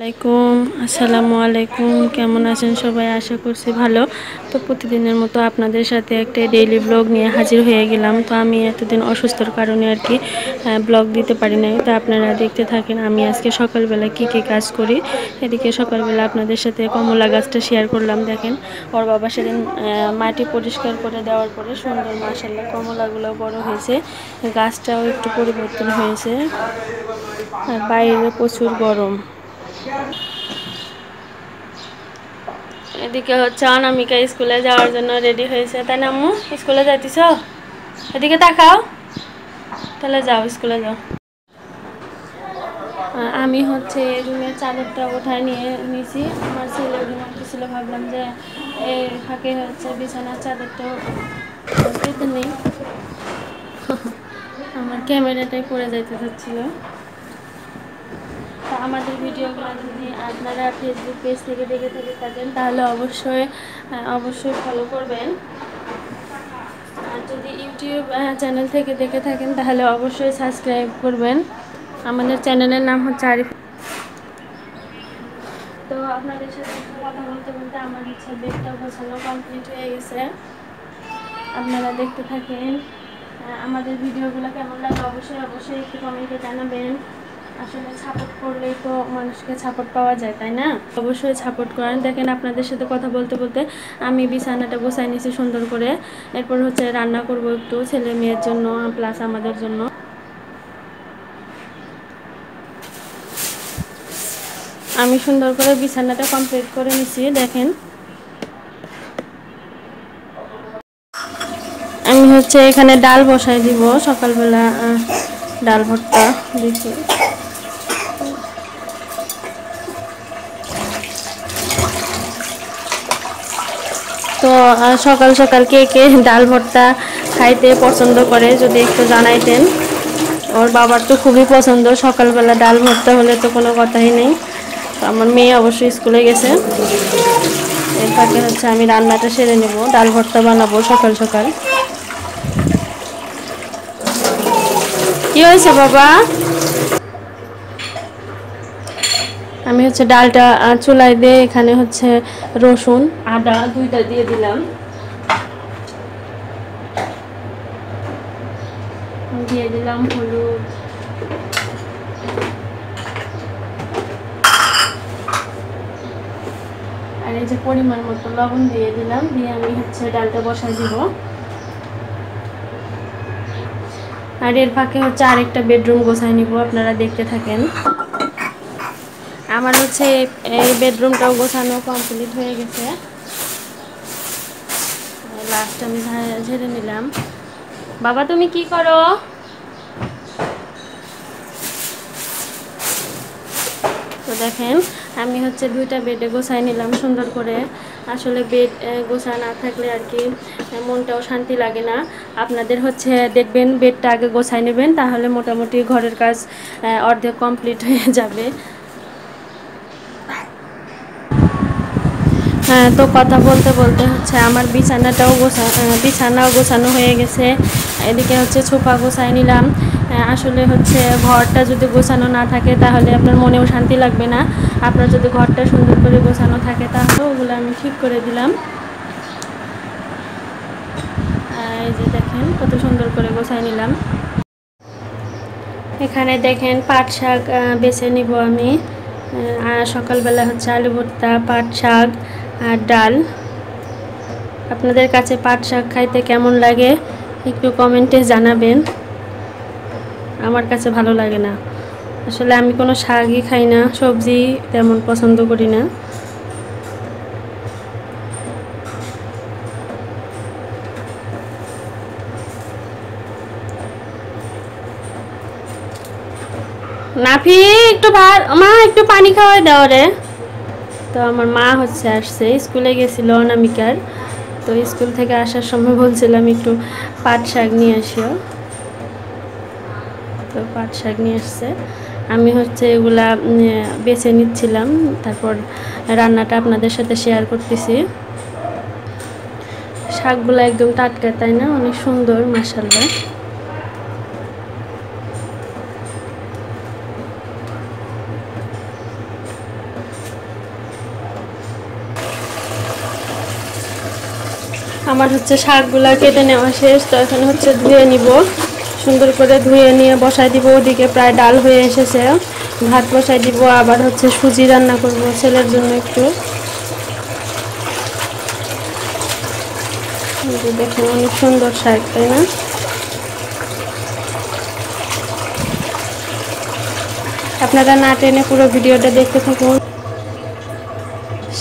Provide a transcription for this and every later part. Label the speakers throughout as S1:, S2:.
S1: আসসালামু আলাইকুম, কেমন আছেন সবাই? আশা করছি ভালো। তো প্রতিদিনের মতো আপনাদের সাথে একটা ডেইলি ব্লগ নিয়ে হাজির হয়ে গেলাম। তো আমি এতদিন অসুস্থর কারণে আর কি ব্লগ দিতে পারি নাই। তো আপনারা দেখতে থাকেন আমি আজকে সকালবেলা কি কাজ করি। এদিকে সকালবেলা আপনাদের সাথে কমলা গাছটা শেয়ার করলাম। দেখেন ওর বাবা সেদিন মাটি পরিষ্কার করে দেওয়ার পরে সুন্দর মাশাআল্লাহ কমলাগুলো বড় হয়েছে, গাছটাও একটু পরিবর্তন হয়েছে। আর বাইরে প্রচুর গরম। এদিকে হচ্ছে অনামিকা স্কুলে যাওয়ার জন্য রেডি হয়েছে, তাই না আম্মু? স্কুলে যাইতেছ? এদিকে তাকাও, তাহলে যাও, স্কুলে যাও। আমি হচ্ছে রুমের চাদরটা উঠায় নিয়ে নিয়েছি। আমার ছেলে ঘুমাইতেছিল, ভাবলাম যে এই ফাঁকে হচ্ছে বিছানার চাদরটা পেতে নেই। আমার ক্যামেরাটাই পড়ে যাইতে হচ্ছিল। তো আমাদের ভিডিওগুলো যদি আপনারা ফেসবুক পেজ থেকে দেখে থাকেন তাহলে অবশ্যই ফলো করবেন। আর যদি ইউটিউব চ্যানেল থেকে দেখে থাকেন তাহলে অবশ্যই সাবস্ক্রাইব করবেন। আমাদের চ্যানেলের নাম হচ্ছে আরিফ। তো আপনাদের সাথে কথা বলতে বলতে আমার হচ্ছে বেডটা গোছানো কমপ্লিট হয়ে গেছে। আপনারা দেখতে থাকেন। আমাদের ভিডিওগুলো কেমন লাগে অবশ্যই একটু কমেন্টে জানাবেন। আসলে সাপোর্ট করলেই তো মানুষকে সাপোর্ট পাওয়া যায়, তাই না? অবশ্যই সাপোর্ট করেন। দেখেন আপনাদের সাথে কথা বলতে বলতে আমি বিছানাটা গোছাই নিয়েছি সুন্দর করে। এরপর হচ্ছে রান্না করব একটু ছেলে মেয়ের জন্য প্লাস আমাদের জন্য। আমি সুন্দর করে বিছানাটা কমপ্লিট করে নিছি। দেখেন আমি হচ্ছে এখানে ডাল বসাই দিব সকালবেলা, ডাল ভর্তা দেখি। তো সকাল সকাল কে কে ডাল ভর্তা খাইতে পছন্দ করে যদি একটু জানাইতেন। ওর বাবার তো খুবই পছন্দ, সকালবেলা ডাল ভর্তা হলে তো কোনো কথাই নেই। তো আমার মেয়ে অবশ্যই স্কুলে গেছে। এর ফাঁকে হচ্ছে আমি রান্নাটা সেরে নেব, ডাল ভর্তা বানাবো সকাল সকাল। কি হয়েছে বাবা? আমি হচ্ছে ডালটা চুলায় দিয়ে এখানে হচ্ছে রসুন আদা দুইটা দিয়ে দিলাম, দিয়ে দিলাম হলুদ, আর এই যে পরিমাণ মতো লবণ দিয়ে দিলাম। দিয়ে আমি হচ্ছে ডালটা বসাই দিব। আর এর ফাঁকে হচ্ছে আরেকটা বেডরুম গোছাই নিব, আপনারা দেখতে থাকেন। আমার হচ্ছে এই বেডরুমটাও গোছানো কমপ্লিট হয়ে গেছে। লাস্ট আমি ঝেড়ে নিলাম। বাবা তুমি কি করো? তো দেখেন আমি হচ্ছে দুইটা বেডে গোছাই নিলাম সুন্দর করে। আসলে বেড গোছা না থাকলে আর কি মনটাও শান্তি লাগে না। আপনাদের হচ্ছে দেখবেন বেডটা আগে গোছাই নেবেন, তাহলে মোটামুটি ঘরের কাজ অর্ধেক কমপ্লিট হয়ে যাবে। হ্যাঁ, তো কথা বলতে বলতে হচ্ছে আমার বিছানাও গোছানো হয়ে গেছে। এদিকে হচ্ছে সোফা গোছাই নিলাম। আসলে হচ্ছে ঘরটা যদি গোছানো না থাকে তাহলে আপনার মনেও শান্তি লাগবে না। আপনার যদি ঘরটা সুন্দর করে গোছানো থাকে তাহলে ওগুলো আমি ঠিক করে দিলাম। এই যে দেখেন কত সুন্দর করে গোছাই নিলাম। এখানে দেখেন পাট শাক বেছে নিব আমি। সকালবেলা হচ্ছে আলু ভর্তা, পাট শাক আর ডাল। আপনাদের কাছে পাট শাক খাইতে কেমন লাগে একটু কমেন্টে জানাবেন। আমার কাছে ভালো লাগে না, আসলে আমি কোনো শাকই খাই না, সবজি তেমন পছন্দ করি না। নাফি একটু মা একটু পানি খাওয়াই দাও রে। তো আমার মা হচ্ছে আসছে, স্কুলে গেছিল অনামিকার। তো স্কুল থেকে আসার সময় বলছিলাম একটু পাট শাক নিয়ে আসিও। তো পাট শাক নিয়ে আসছে। আমি হচ্ছে এগুলা বেছে নিচ্ছিলাম, তারপর রান্নাটা আপনাদের সাথে শেয়ার করতেছি। শাকগুলো একদম টাটকা, তাই না? অনেক সুন্দর মাশাআল্লাহ। আমার হচ্ছে শাকগুলা কেটে নেওয়া শেষ, তো এখন হচ্ছে ধুয়ে নিব। সুন্দর করে ধুয়ে নিয়ে বসাই দিব। ওদিকে প্রায় ডাল হয়ে এসেছে, ভাত বসাই দিব। আবার হচ্ছে সুজি রান্না করব ছেলের জন্য একটু। দেখুন অনেক সুন্দর শাক, তাই না? আপনারা না টেনে পুরো ভিডিওটা দেখতে থাকুন।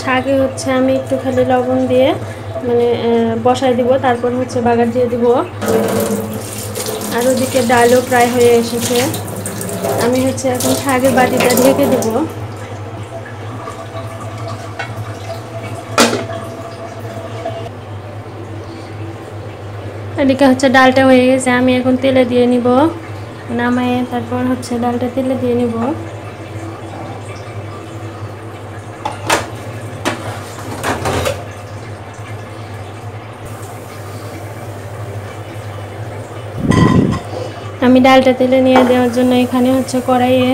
S1: শাকে হচ্ছে আমি একটু খালি লবণ দিয়ে মানে বসাই দিব, তারপর হচ্ছে বাগার দিয়ে দিব। আর ওদিকে ডালও প্রায় হয়ে এসেছে। আমি হচ্ছে এখন শাকের বাটিটা ঢেকে দিব। এদিকে হচ্ছে ডালটা হয়ে গেছে, আমি এখন তেলে দিয়ে নিব। নামায়ে তারপর হচ্ছে ডালটা তেলে দিয়ে নিব। আমি ডালটা তেলে নিয়ে দেওয়ার জন্য এখানে হচ্ছে কড়াইয়ে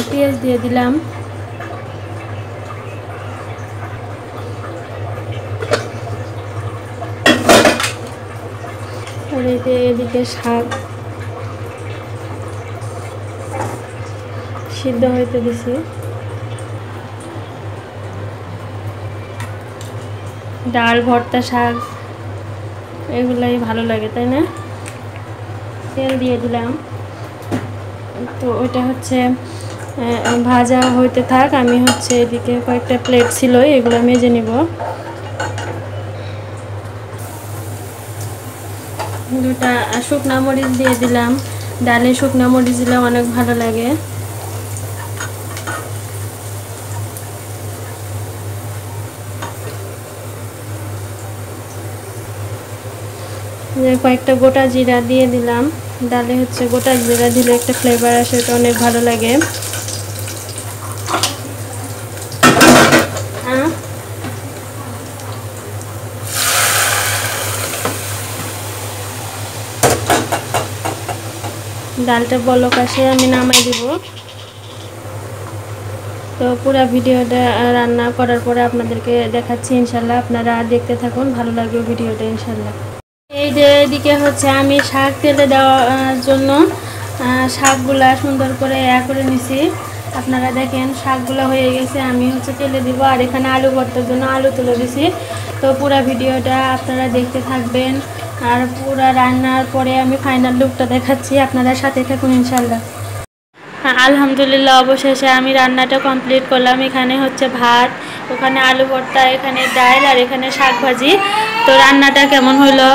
S1: পেঁয়াজ দিয়ে দিলাম। আর এদিকে শাক সিদ্ধ হইতে দিছি। ডাল, ভর্তা, শাক এগুলাই ভালো লাগে, তাই না? তেল দিয়ে দিলাম। তো ওইটা হচ্ছে ভাজা হইতে থাক, আমি হচ্ছে এদিকে কয়েকটা প্লেট ছিল এগুলো মেজে নিব। দুটা শুকনা মরিচ দিয়ে দিলাম। ডালে শুকনা মরিচ দিলে অনেক ভালো লাগে। কয়েকটা গোটা জিরা দিয়ে দিলাম। ডালে হচ্ছে গোটা জিরা দিলে একটা ফ্লেভার আসে, এটা অনেক ভালো লাগে। ডালটা বলক আসে আমি নামাই দিব। তো পুরো ভিডিওটা রান্না করার পরে আপনাদেরকে দেখাচ্ছি ইনশাল্লাহ। আপনারা দেখতে থাকুন, ভালো লাগবে ভিডিওটা ইনশাল্লাহ। এই যে এদিকে হচ্ছে আমি শাক তেলে দেওয়ার জন্য শাকগুলা সুন্দর করে করে নিছি। আপনারা দেখেন শাকগুলো হয়ে গেছে, আমি হচ্ছে তেলে দিব। আর এখানে আলু ভর্তার জন্য আলু তুলে দিছি। তো পুরো ভিডিওটা আপনারা দেখতে থাকবেন। আর পুরো রান্নার পরে আমি ফাইনাল লুকটা দেখাচ্ছি, আপনারা সাথে থাকুন ইনশাল্লাহ। আলহামদুলিল্লাহ অবশেষে আমি রান্নাটা কমপ্লিট করলাম। এখানে হচ্ছে ভাত, ওখানে আলু ভর্তা, এখানে ডাল, আর এখানে শাক ভাজি। তো রান্নাটা কেমন হইলো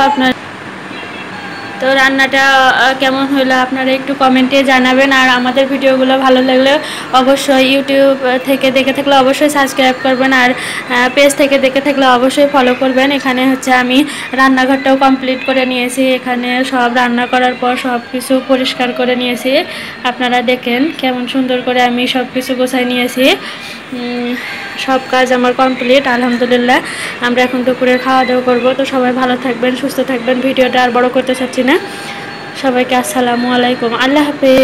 S1: কেমন হইলো আপনারা একটু কমেন্টে জানাবেন। আর আমাদের ভিডিওগুলো ভালো লাগলে অবশ্যই ইউটিউব থেকে দেখে থাকলে অবশ্যই সাবস্ক্রাইব করবেন। আর পেজ থেকে দেখে থাকলে অবশ্যই ফলো করবেন। এখানে হচ্ছে আমি রান্নাঘরটাও কমপ্লিট করে নিয়েছি। এখানে সব রান্না করার পর সব কিছু পরিষ্কার করে নিয়েছি। আপনারা দেখেন কেমন সুন্দর করে আমি সব কিছু গোছাই নিয়েছি। সব কাজ আমার কমপ্লিট আলহামদুলিল্লাহ। আমরা এখন দুপুরের খাওয়া দাওয়া করবো। তো সবাই ভালো থাকবেন, সুস্থ থাকবেন। ভিডিওটা আর বড় করতে চাচ্ছি না। সবাইকে আসসালামু আলাইকুম, আল্লাহ হাফেজ।